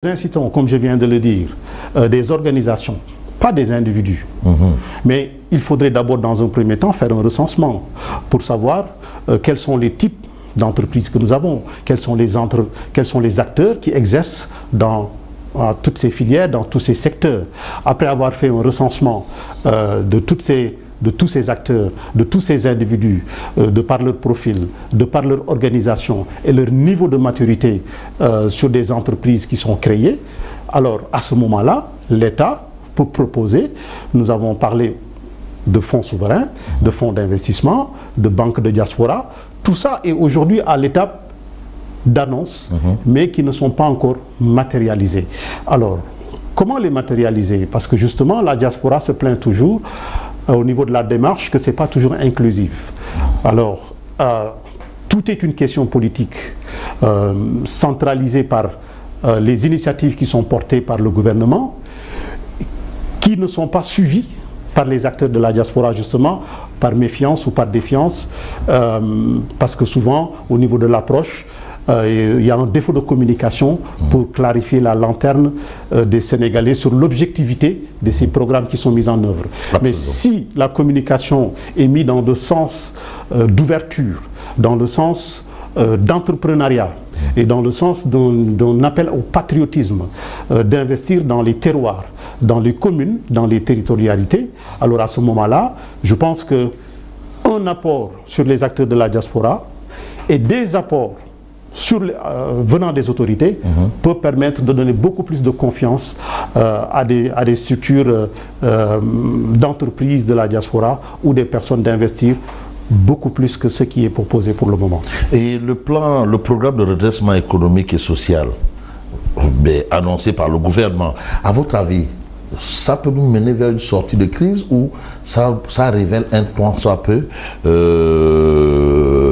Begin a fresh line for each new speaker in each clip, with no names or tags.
Nous incitons, comme je viens de le dire, des organisations, pas des individus. Mais il faudrait d'abord, dans un premier temps, faire un recensement pour savoir quels sont les types d'entreprises que nous avons, quels sont les acteurs qui exercent dans toutes ces filières, dans tous ces secteurs. Après avoir fait un recensement de tous ces acteurs, de tous ces individus, de par leur profil, de par leur organisation et leur niveau de maturité sur des entreprises qui sont créées, alors à ce moment-là, l'État peut proposer, nous avons parlé de fonds souverains, de fonds d'investissement, de banques de diaspora, tout ça est aujourd'hui à l'étape d'annonces, mais qui ne sont pas encore matérialisées. Alors, comment les matérialiser? Parce que justement, la diaspora se plaint toujours au niveau de la démarche que ce n'est pas toujours inclusif. Alors, tout est une question politique centralisée par les initiatives qui sont portées par le gouvernement, qui ne sont pas suivies par les acteurs de la diaspora, justement, par méfiance ou par défiance, parce que souvent, au niveau de l'approche, il y a un défaut de communication pour clarifier la lanterne des Sénégalais sur l'objectivité de ces programmes qui sont mis en œuvre. Absolument. Mais si la communication est mise dans le sens d'ouverture, dans le sens d'entrepreneuriat et dans le sens d'un appel au patriotisme, d'investir dans les terroirs, dans les communes, dans les territorialités, alors à ce moment-là, je pense qu'un apport sur les acteurs de la diaspora et des apports venant des autorités peut permettre de donner beaucoup plus de confiance à des structures d'entreprises de la diaspora ou des personnes d'investir beaucoup plus que ce qui est proposé pour le moment.
Et le programme de redressement économique et social annoncé par le gouvernement, à votre avis, ça peut nous mener vers une sortie de crise ou ça révèle un tant soit peu,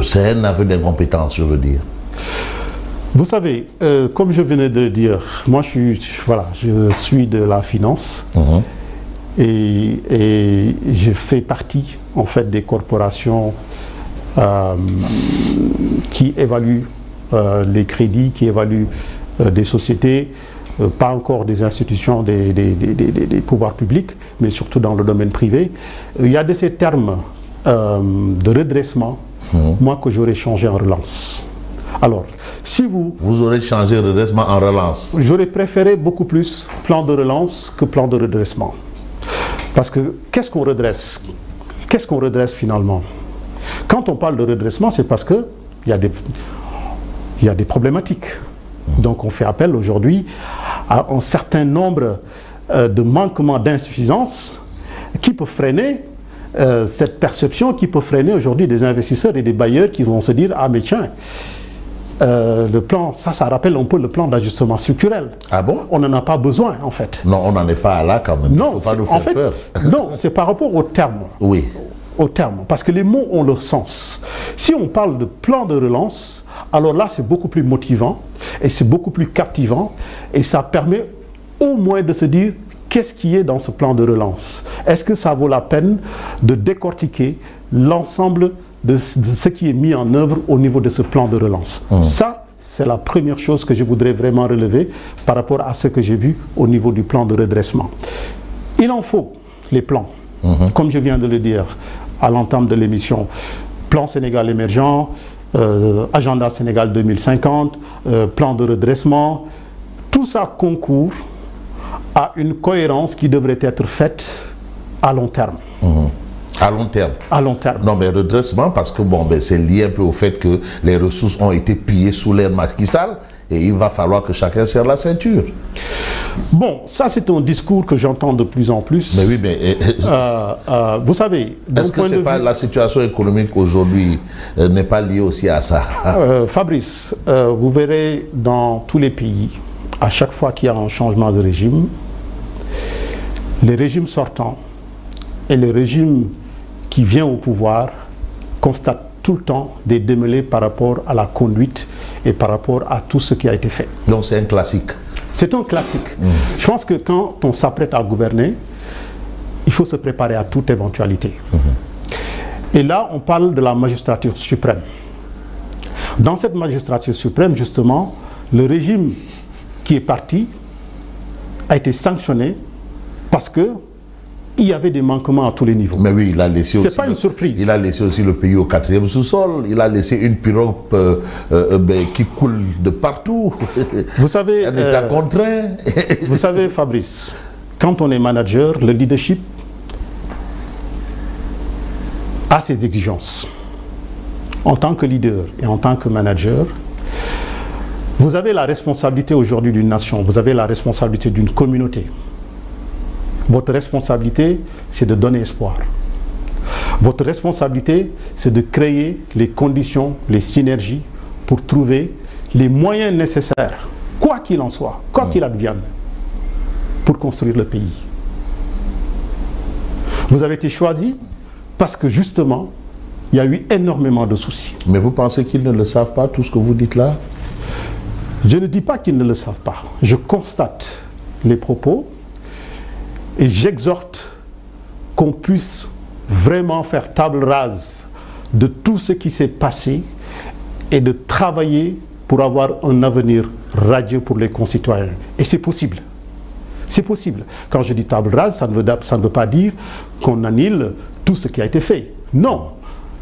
c'est un aveu d'incompétence, je veux dire?
Vous savez, comme je venais de le dire, moi je suis de la finance et je fais partie en fait des corporations qui évaluent les crédits, qui évaluent des sociétés, pas encore des institutions des pouvoirs publics, mais surtout dans le domaine privé. Il y a de ces termes de redressement, moi que j'aurais changé en relance. Alors, si vous
aurez changé redressement en relance?
J'aurais préféré beaucoup plus plan de relance que plan de redressement. Parce que qu'est-ce qu'on redresse? Qu'est-ce qu'on redresse finalement? Quand on parle de redressement, c'est parce qu'il y a des problématiques. Donc on fait appel aujourd'hui à un certain nombre de manquements, d'insuffisances qui peuvent freiner cette perception, qui peut freiner aujourd'hui des investisseurs et des bailleurs qui vont se dire « Ah mais tiens, le plan, ça rappelle un peu le plan d'ajustement structurel. »
Ah bon? On
n'en a pas besoin en fait.
Non, on n'en est pas là quand même.
Non,
il ne faut pas nous faire peur.
Non, c'est par rapport au terme.
Oui.
Au terme, parce que les mots ont leur sens. Si on parle de plan de relance, alors là c'est beaucoup plus motivant et c'est beaucoup plus captivant et ça permet au moins de se dire qu'est-ce qui est dans ce plan de relance. Est-ce que ça vaut la peine de décortiquer l'ensemble de ce qui est mis en œuvre au niveau de ce plan de relance? Ça, c'est la première chose que je voudrais vraiment relever par rapport à ce que j'ai vu au niveau du plan de redressement. Il en faut les plans, comme je viens de le dire à l'entame de l'émission. Plan Sénégal émergent, agenda Sénégal 2050, plan de redressement, tout ça concourt à une cohérence qui devrait être faite à long terme.
À long terme? À long terme. Non, mais redressement, parce que c'est lié un peu au fait que les ressources ont été pillées sous l'ère Macky Sall et il va falloir que chacun serre la ceinture.
Bon, ça c'est un discours que j'entends de plus en plus.
Mais oui, mais...
vous savez...
Est-ce que c'est pas la situation économique aujourd'hui n'est pas liée aussi à ça?
Fabrice, vous verrez dans tous les pays, à chaque fois qu'il y a un changement de régime, les régimes sortants et les régimes qui viennent au pouvoir constatent tout le temps des démêlés par rapport à la conduite et par rapport à tout ce qui a été fait.
Donc c'est un classique? C'est
un classique. Je pense que quand on s'apprête à gouverner, il faut se préparer à toute éventualité. Et là, on parle de la magistrature suprême. Dans cette magistrature suprême, justement, le régime qui est parti a été sanctionné parce que il y avait des manquements à tous les niveaux.
Mais oui, il a laissé aussi.
C'est pas une surprise.
Il a laissé aussi le pays au 4e sous-sol. Il a laissé une pirogue qui coule de partout.
Vous savez,
un État contraint.
Vous savez, Fabrice, quand on est manager, le leadership a ses exigences. En tant que leader et en tant que manager, vous avez la responsabilité aujourd'hui d'une nation, vous avez la responsabilité d'une communauté. Votre responsabilité, c'est de donner espoir. Votre responsabilité, c'est de créer les conditions, les synergies pour trouver les moyens nécessaires, quoi qu'il en soit, quoi qu'il advienne, pour construire le pays. Vous avez été choisi parce que justement, il y a eu énormément de soucis.
Mais vous pensez qu'ils ne le savent pas, tout ce que vous dites là?
Je ne dis pas qu'ils ne le savent pas. Je constate les propos et j'exhorte qu'on puisse vraiment faire table rase de tout ce qui s'est passé et de travailler pour avoir un avenir radieux pour les concitoyens. Et c'est possible. C'est possible. Quand je dis table rase, ça ne veut pas dire qu'on annule tout ce qui a été fait. Non.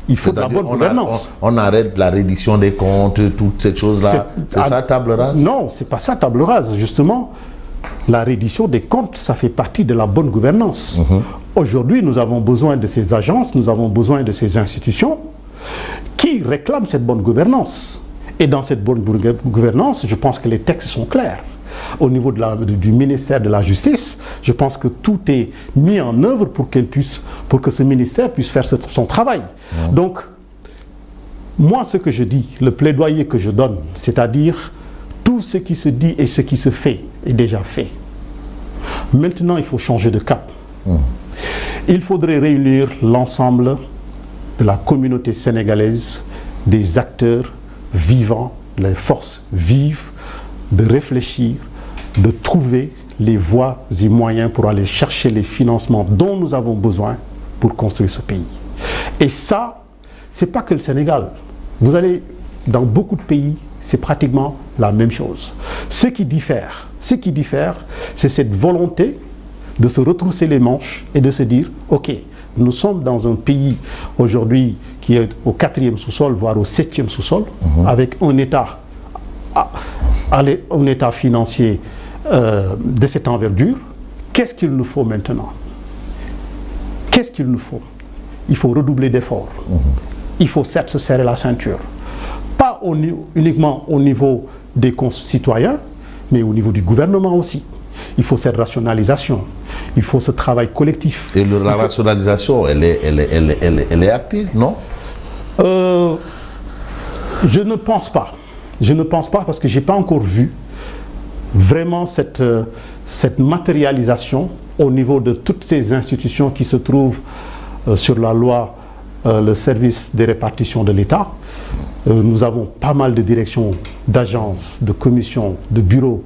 Il faut de la bonne gouvernance.
On arrête la reddition des comptes, toutes ces choses-là. C'est ça, table rase?
Non, c'est pas ça, table rase. Justement, la reddition des comptes, ça fait partie de la bonne gouvernance. Aujourd'hui, nous avons besoin de ces agences, nous avons besoin de ces institutions qui réclament cette bonne gouvernance. Et dans cette bonne gouvernance, je pense que les textes sont clairs. Au niveau du ministère de la Justice, je pense que tout est mis en œuvre pour que ce ministère puisse faire son travail. Donc, moi, ce que je dis, le plaidoyer que je donne, c'est-à-dire tout ce qui se dit et ce qui se fait est déjà fait. Maintenant, il faut changer de cap. Il faudrait réunir l'ensemble de la communauté sénégalaise, des acteurs vivants, les forces vives, de réfléchir, de trouver les voies et moyens pour aller chercher les financements dont nous avons besoin pour construire ce pays. Et ça, c'est pas que le Sénégal. Vous allez dans beaucoup de pays, c'est pratiquement la même chose. Ce qui diffère, c'est cette volonté de se retrousser les manches et de se dire, ok, nous sommes dans un pays aujourd'hui qui est au 4e sous-sol, voire au 7e sous-sol, avec un État financier de cette envergure. Qu'est-ce qu'il nous faut maintenant? Qu'est-ce qu'il nous faut? Il faut redoubler d'efforts. Il faut certes se serrer la ceinture. Pas uniquement au niveau des citoyens, mais au niveau du gouvernement aussi. Il faut cette rationalisation. Il faut ce travail collectif.
Et la rationalisation, elle est active, non?
Je ne pense pas. Je ne pense pas parce que je n'ai pas encore vu vraiment cette matérialisation au niveau de toutes ces institutions qui se trouvent sur la loi, le service des répartitions de l'État. Nous avons pas mal de directions, d'agences, de commissions, de bureaux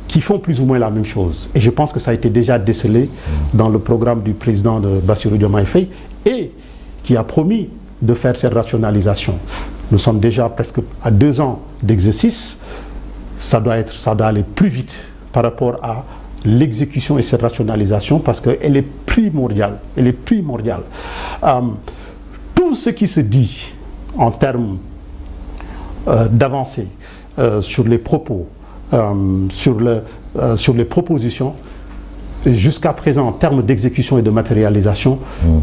qui font plus ou moins la même chose. Et je pense que ça a été déjà décelé dans le programme du président de Bassirou Diomaye Faye et qui a promis de faire cette rationalisation. Nous sommes déjà presque à 2 ans d'exercice. Ça doit aller plus vite par rapport à l'exécution et cette rationalisation parce qu'elle est primordiale. Elle est primordiale. Tout ce qui se dit en termes d'avancée sur les propos, sur les propositions, jusqu'à présent en termes d'exécution et de matérialisation,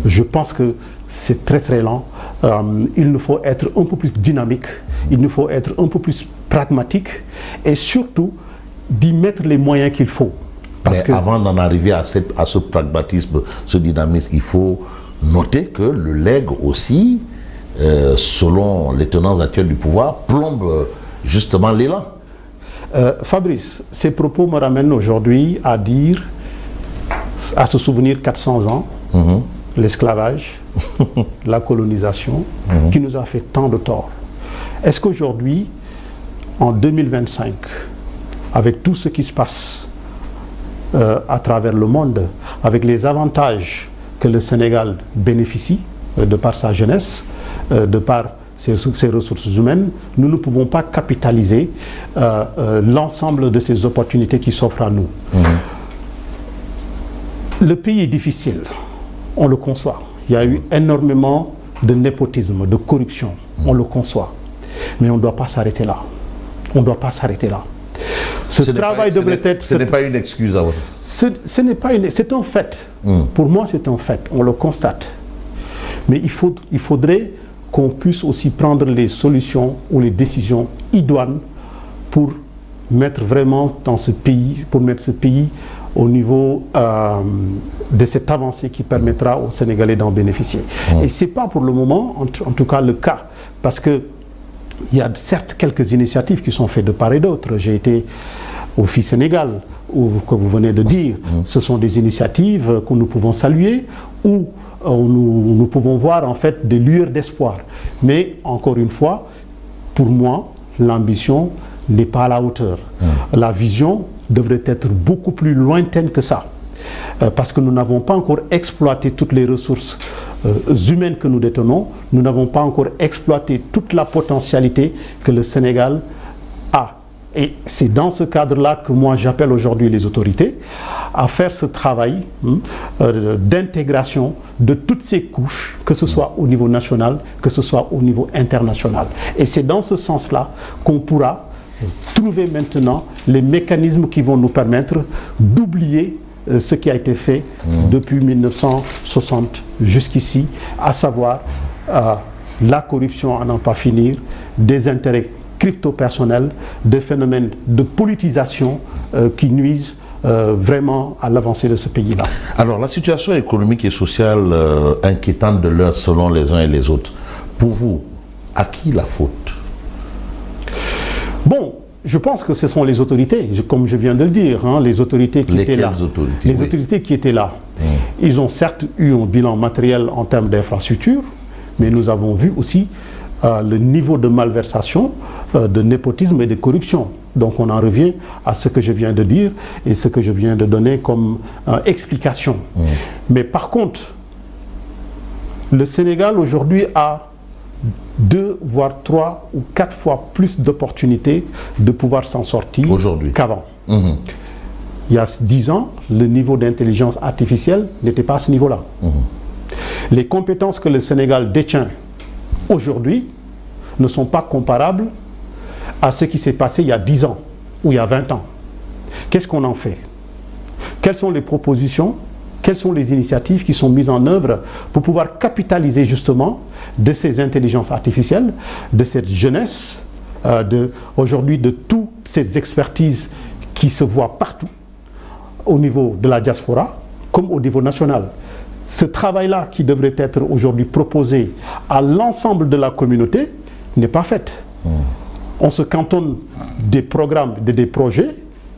je pense que c'est très très lent. Il nous faut être un peu plus dynamique, il nous faut être un peu plus pragmatique et surtout d'y mettre les moyens qu'il faut.
Mais avant d'en arriver à ce pragmatisme, ce dynamisme, il faut noter que le legs aussi, selon les tenants actuels du pouvoir, plombe justement l'élan.
Fabrice, ces propos me ramènent aujourd'hui à se souvenir 400 ans, l'esclavage, la colonisation, qui nous a fait tant de tort. Est-ce qu'aujourd'hui, en 2025, avec tout ce qui se passe à travers le monde, avec les avantages que le Sénégal bénéficie de par sa jeunesse, de par ces ressources humaines, nous ne pouvons pas capitaliser l'ensemble de ces opportunités qui s'offrent à nous. Le pays est difficile, on le conçoit. Il y a eu énormément de népotisme, de corruption, on le conçoit. Mais on ne doit pas s'arrêter là. On ne doit pas s'arrêter là. Ce travail devrait être...
Ce n'est pas une excuse à votre...
Ce n'est pas une... C'est un fait. Pour moi, c'est un fait. On le constate. Mais il faudrait qu'on puisse aussi prendre les solutions ou les décisions idoines pour mettre vraiment dans ce pays, pour mettre ce pays au niveau de cette avancée qui permettra aux Sénégalais d'en bénéficier. Et ce n'est pas pour le moment, en tout cas, le cas. Parce que il y a certes quelques initiatives qui sont faites de part et d'autre. J'ai été au FI Sénégal, que vous venez de dire. Ce sont des initiatives que nous pouvons saluer, où nous pouvons voir en fait des lueurs d'espoir. Mais encore une fois, pour moi, l'ambition n'est pas à la hauteur. La vision devrait être beaucoup plus lointaine que ça. Parce que nous n'avons pas encore exploité toutes les ressources humaines que nous détenons. Nous n'avons pas encore exploité toute la potentialité que le Sénégal a. Et c'est dans ce cadre-là que moi j'appelle aujourd'hui les autorités à faire ce travail d'intégration de toutes ces couches, que ce soit au niveau national, que ce soit au niveau international. Et c'est dans ce sens-là qu'on pourra trouver maintenant les mécanismes qui vont nous permettre d'oublier ce qui a été fait depuis 1960 jusqu'ici, à savoir la corruption à n'en pas finir, des intérêts crypto-personnels, des phénomènes de politisation qui nuisent vraiment à l'avancée de ce pays-là.
Alors, la situation économique et sociale inquiétante de l'heure selon les uns et les autres, pour vous, à qui la faute?
Bon, je pense que ce sont les autorités, comme je viens de le dire, hein, les autorités qui étaient là. Les autorités qui étaient là. Ils ont certes eu un bilan matériel en termes d'infrastructure, mais nous avons vu aussi le niveau de malversation, de népotisme et de corruption. Donc on en revient à ce que je viens de dire et ce que je viens de donner comme explication. Mais par contre, le Sénégal aujourd'hui a 2 voire 3 ou 4 fois plus d'opportunités de pouvoir s'en sortir qu'avant. Il y a 10 ans, le niveau d'intelligence artificielle n'était pas à ce niveau-là. Les compétences que le Sénégal détient aujourd'hui ne sont pas comparables à ce qui s'est passé il y a 10 ans ou il y a 20 ans. Qu'est-ce qu'on en fait? Quelles sont les propositions? Quelles sont les initiatives qui sont mises en œuvre pour pouvoir capitaliser justement de ces intelligences artificielles, de cette jeunesse, aujourd'hui de toutes ces expertises qui se voient partout, au niveau de la diaspora comme au niveau national? Ce travail-là qui devrait être aujourd'hui proposé à l'ensemble de la communauté n'est pas fait. On se cantonne des programmes, des projets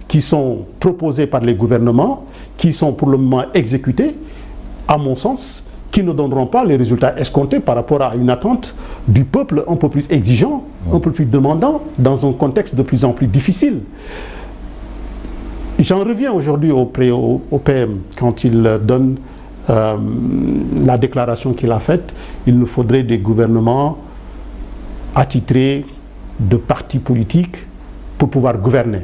qui sont proposés par les gouvernements, qui sont pour le moment exécutés, à mon sens, qui ne donneront pas les résultats escomptés par rapport à une attente du peuple un peu plus exigeant, un peu plus demandant, dans un contexte de plus en plus difficile. J'en reviens aujourd'hui au PM, quand il donne la déclaration qu'il a faite. Il nous faudrait des gouvernements attitrés de partis politiques pour pouvoir gouverner.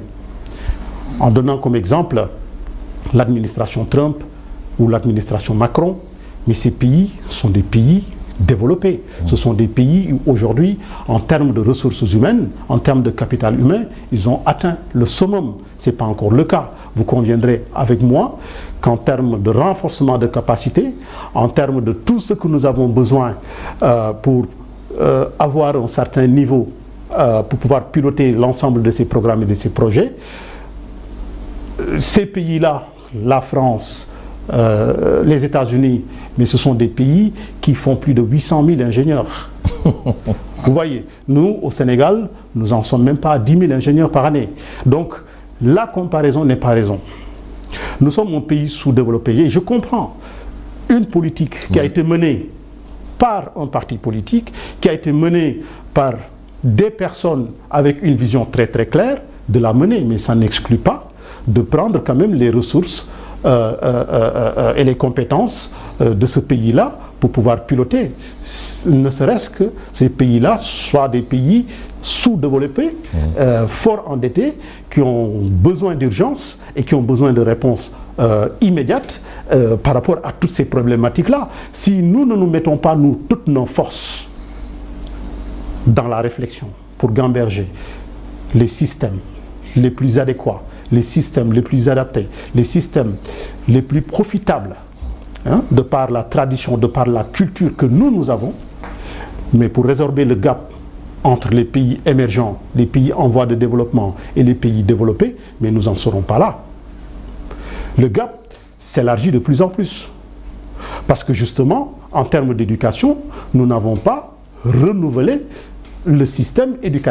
En donnant comme exemple l'administration Trump ou l'administration Macron, mais ces pays sont des pays développés. Ce sont des pays où aujourd'hui, en termes de ressources humaines, en termes de capital humain, ils ont atteint le summum. Ce n'est pas encore le cas. Vous conviendrez avec moi qu'en termes de renforcement de capacité, en termes de tout ce que nous avons besoin pour avoir un certain niveau, pour pouvoir piloter l'ensemble de ces programmes et de ces projets, ces pays-là, la France, les États-Unis, mais ce sont des pays qui font plus de 800 000 ingénieurs. Vous voyez, nous, au Sénégal, nous n'en sommes même pas à 10 000 ingénieurs par année. Donc, la comparaison n'est pas raison. Nous sommes un pays sous-développé. Et je comprends une politique qui a été menée par un parti politique, qui a été menée par des personnes avec une vision très très claire, de la mener. Mais ça n'exclut pas de prendre quand même les ressources et les compétences de ce pays-là pour pouvoir piloter, ne serait-ce que ces pays-là soient des pays sous-développés, fort endettés, qui ont besoin d'urgence et qui ont besoin de réponses immédiates par rapport à toutes ces problématiques-là. Si nous ne nous mettons pas, nous, toutes nos forces dans la réflexion pour gamberger les systèmes les plus adéquats, les systèmes les plus adaptés, les systèmes les plus profitables, de par la tradition, de par la culture que nous avons, mais pour résorber le gap entre les pays émergents, les pays en voie de développement et les pays développés, mais nous n'en serons pas là. Le gap s'élargit de plus en plus. Parce que justement, en termes d'éducation, nous n'avons pas renouvelé le système éducatif.